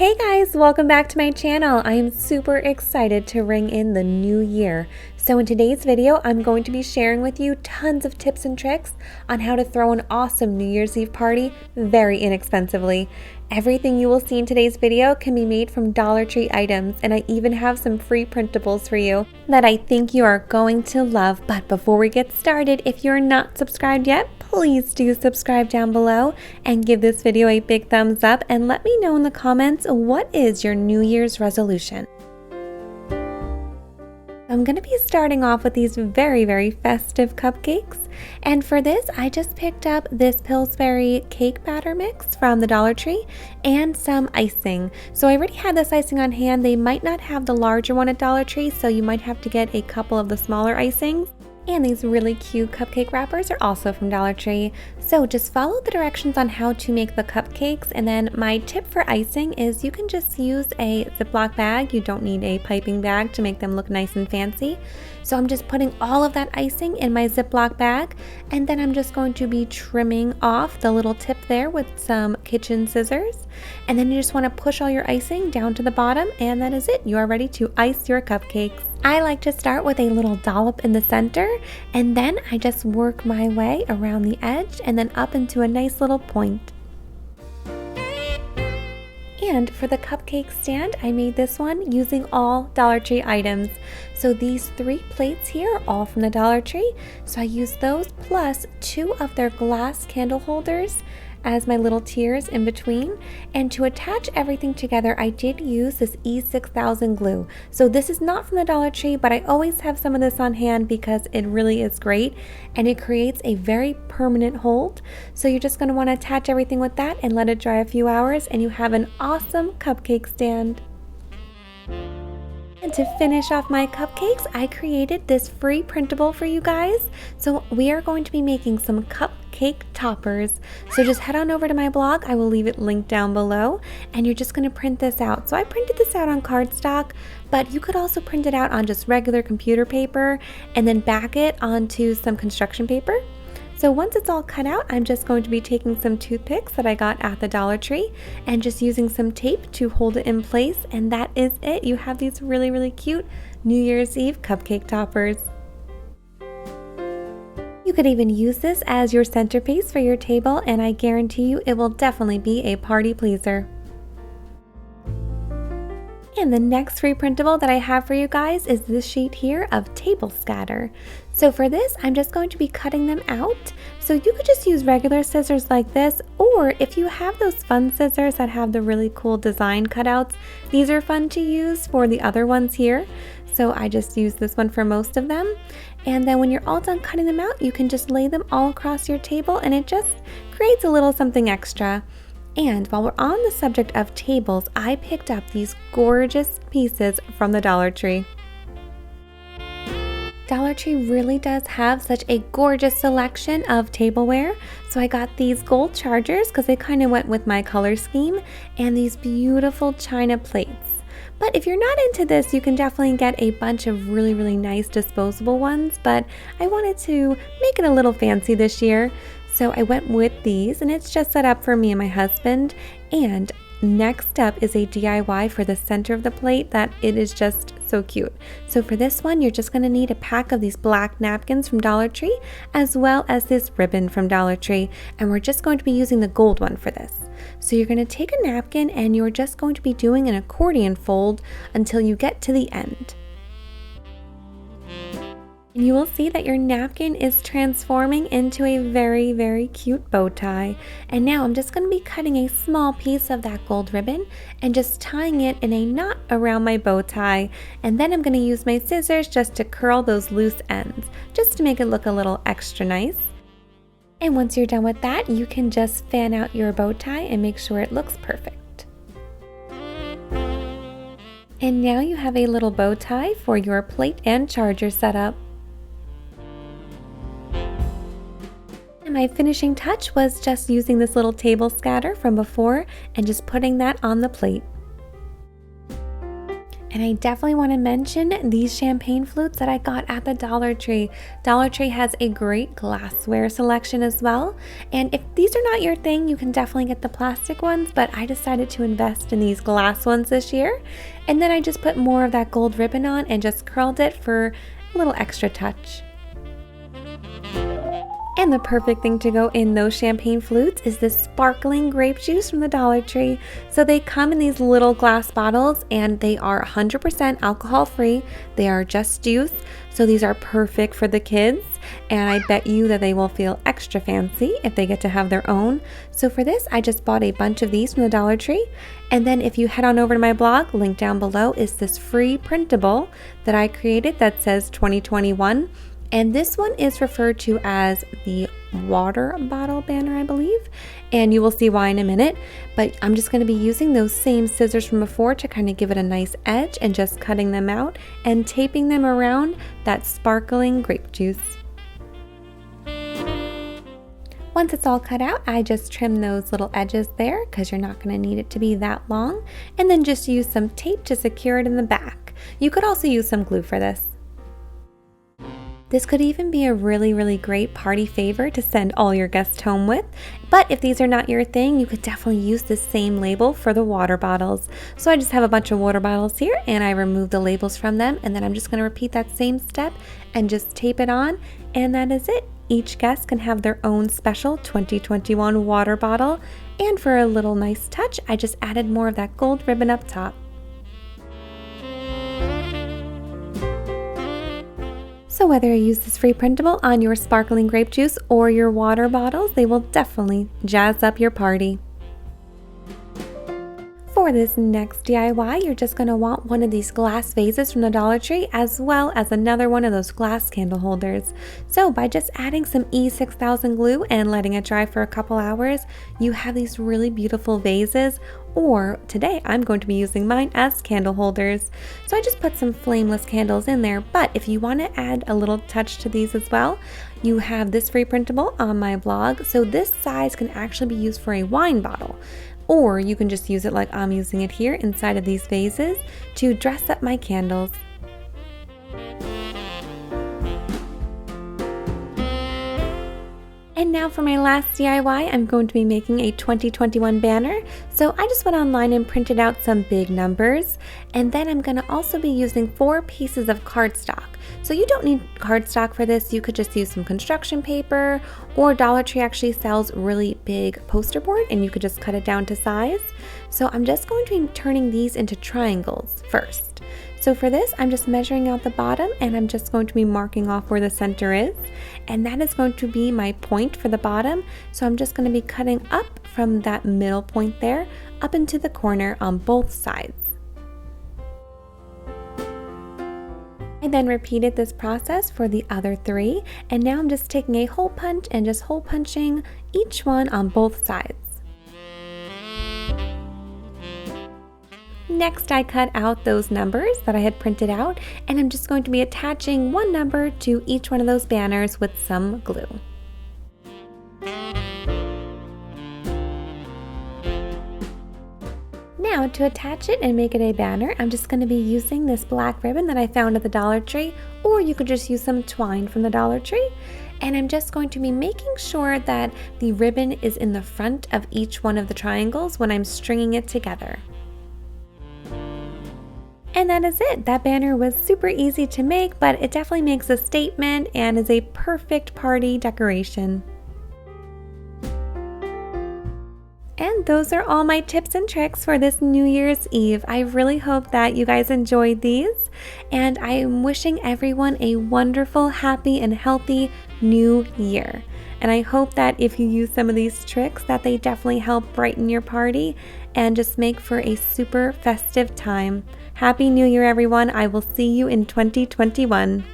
Hey guys, welcome back to my channel. I am super excited to ring in the new year. So in today's video, I'm going to be sharing with you tons of tips and tricks on how to throw an awesome New Year's Eve party very inexpensively. Everything you will see in today's video can be made from Dollar Tree items, and I even have some free printables for you that I think you are going to love. But before we get started, if you're not subscribed yet, please do subscribe down below and give this video a big thumbs up and let me know in the comments what is your New Year's resolution. I'm going to be starting off with these very festive cupcakes, and for this I just picked up this Pillsbury cake batter mix from the Dollar Tree and some icing. So I already had this icing on hand. They might not have the larger one at Dollar Tree, so you might have to get a couple of the smaller icings. And these really cute cupcake wrappers are also from Dollar Tree. So just follow the directions on how to make the cupcakes. And then my tip for icing is you can just use a Ziploc bag. You don't need a piping bag to make them look nice and fancy. So I'm just putting all of that icing in my Ziploc bag. And then I'm just going to be trimming off the little tip there with some kitchen scissors. And then you just want to push all your icing down to the bottom. And that is it. You are ready to ice your cupcakes. I like to start with a little dollop in the center, and then I just work my way around the edge and then up into a nice little point. And for the cupcake stand, I made this one using all Dollar Tree items. So these 3 plates here are all from the Dollar Tree. So I used those plus 2 of their glass candle holders as my little tiers in between. And to attach everything together, I did use this E6000 glue. So this is not from the Dollar Tree, but I always have some of this on hand because it really is great and it creates a very permanent hold. So you're just going to want to attach everything with that and let it dry a few hours, and you have an awesome cupcake stand. And to finish off my cupcakes, I created this free printable for you guys. So we are going to be making some cupcake toppers. So just head on over to my blog. I will leave it linked down below, and you're just going to print this out. So I printed this out on cardstock, but you could also print it out on just regular computer paper and then back it onto some construction paper. So once it's all cut out, I'm just going to be taking some toothpicks that I got at the Dollar Tree and just using some tape to hold it in place, and that is it. You have these really cute New Year's Eve cupcake toppers. You could even use this as your centerpiece for your table, and I guarantee you it will definitely be a party pleaser. And the next free printable that I have for you guys is this sheet here of table scatter. So for this, I'm just going to be cutting them out. So you could just use regular scissors like this, or if you have those fun scissors that have the really cool design cutouts, these are fun to use for the other ones here. So I just use this one for most of them. And then when you're all done cutting them out, you can just lay them all across your table, and it just creates a little something extra. And while we're on the subject of tables, I picked up these gorgeous pieces from the Dollar Tree. Dollar Tree really does have such a gorgeous selection of tableware. So I got these gold chargers because they kind of went with my color scheme, and these beautiful china plates. But if you're not into this, you can definitely get a bunch of really nice disposable ones, but I wanted to make it a little fancy this year. So I went with these, and it's just set up for me and my husband. And next up is a DIY for the center of the plate that it is just so cute. So for this one, you're just going to need a pack of these black napkins from Dollar Tree, as well as this ribbon from Dollar Tree. And we're just going to be using the gold one for this. So you're going to take a napkin, and you're just going to be doing an accordion fold until you get to the end. And you will see that your napkin is transforming into a very cute bow tie. And now I'm just going to be cutting a small piece of that gold ribbon and just tying it in a knot around my bow tie. And then I'm going to use my scissors just to curl those loose ends, just to make it look a little extra nice. And once you're done with that, you can just fan out your bow tie and make sure it looks perfect. And now you have a little bow tie for your plate and charger setup. My finishing touch was just using this little table scatter from before and just putting that on the plate. And I definitely want to mention these champagne flutes that I got at the Dollar Tree. Dollar Tree has a great glassware selection as well. And if these are not your thing, you can definitely get the plastic ones, but I decided to invest in these glass ones this year. And then I just put more of that gold ribbon on and just curled it for a little extra touch. And the perfect thing to go in those champagne flutes is this sparkling grape juice from the Dollar Tree. So they come in these little glass bottles and they are 100% alcohol free. They are just juice. So these are perfect for the kids. And I bet you that they will feel extra fancy if they get to have their own. So for this, I just bought a bunch of these from the Dollar Tree. And then if you head on over to my blog, link down below is this free printable that I created that says 2021. And this one is referred to as the water bottle banner, I believe. And you will see why in a minute. But I'm just going to be using those same scissors from before to kind of give it a nice edge and just cutting them out and taping them around that sparkling grape juice. Once it's all cut out, I just trim those little edges there because you're not going to need it to be that long. And then just use some tape to secure it in the back. You could also use some glue for this. This could even be a really great party favor to send all your guests home with. But if these are not your thing, you could definitely use the same label for the water bottles. So I just have a bunch of water bottles here and I remove the labels from them, and then I'm just going to repeat that same step and just tape it on, and that is it. Each guest can have their own special 2021 water bottle, and for a little nice touch, I just added more of that gold ribbon up top. So whether you use this free printable on your sparkling grape juice or your water bottles, they will definitely jazz up your party. For this next DIY, you're just going to want one of these glass vases from the Dollar Tree, as well as another one of those glass candle holders. So by just adding some E6000 glue and letting it dry for a couple hours, you have these really beautiful vases. Or today I'm going to be using mine as candle holders. So I just put some flameless candles in there, but if you want to add a little touch to these as well, you have this free printable on my blog. So this size can actually be used for a wine bottle, or you can just use it like I'm using it here inside of these vases to dress up my candles. And now for my last DIY, I'm going to be making a 2021 banner. So I just went online and printed out some big numbers. And then I'm going to also be using 4 pieces of cardstock. So you don't need cardstock for this. You could just use some construction paper, or Dollar Tree actually sells really big poster board and you could just cut it down to size. So I'm just going to be turning these into triangles first. So for this, I'm just measuring out the bottom and I'm just going to be marking off where the center is. And that is going to be my point for the bottom. So I'm just going to be cutting up from that middle point there, up into the corner on both sides. I then repeated this process for the other 3. And now I'm just taking a hole punch and just hole punching each one on both sides. Next, I cut out those numbers that I had printed out, and I'm just going to be attaching one number to each one of those banners with some glue. Now, to attach it and make it a banner, I'm just going to be using this black ribbon that I found at the Dollar Tree, or you could just use some twine from the Dollar Tree. And I'm just going to be making sure that the ribbon is in the front of each one of the triangles when I'm stringing it together. And that is it. That banner was super easy to make, but it definitely makes a statement and is a perfect party decoration. And those are all my tips and tricks for this New Year's Eve. I really hope that you guys enjoyed these, and I am wishing everyone a wonderful, happy, and healthy new year. And I hope that if you use some of these tricks, that they definitely help brighten your party and just make for a super festive time. Happy New Year, everyone. I will see you in 2021.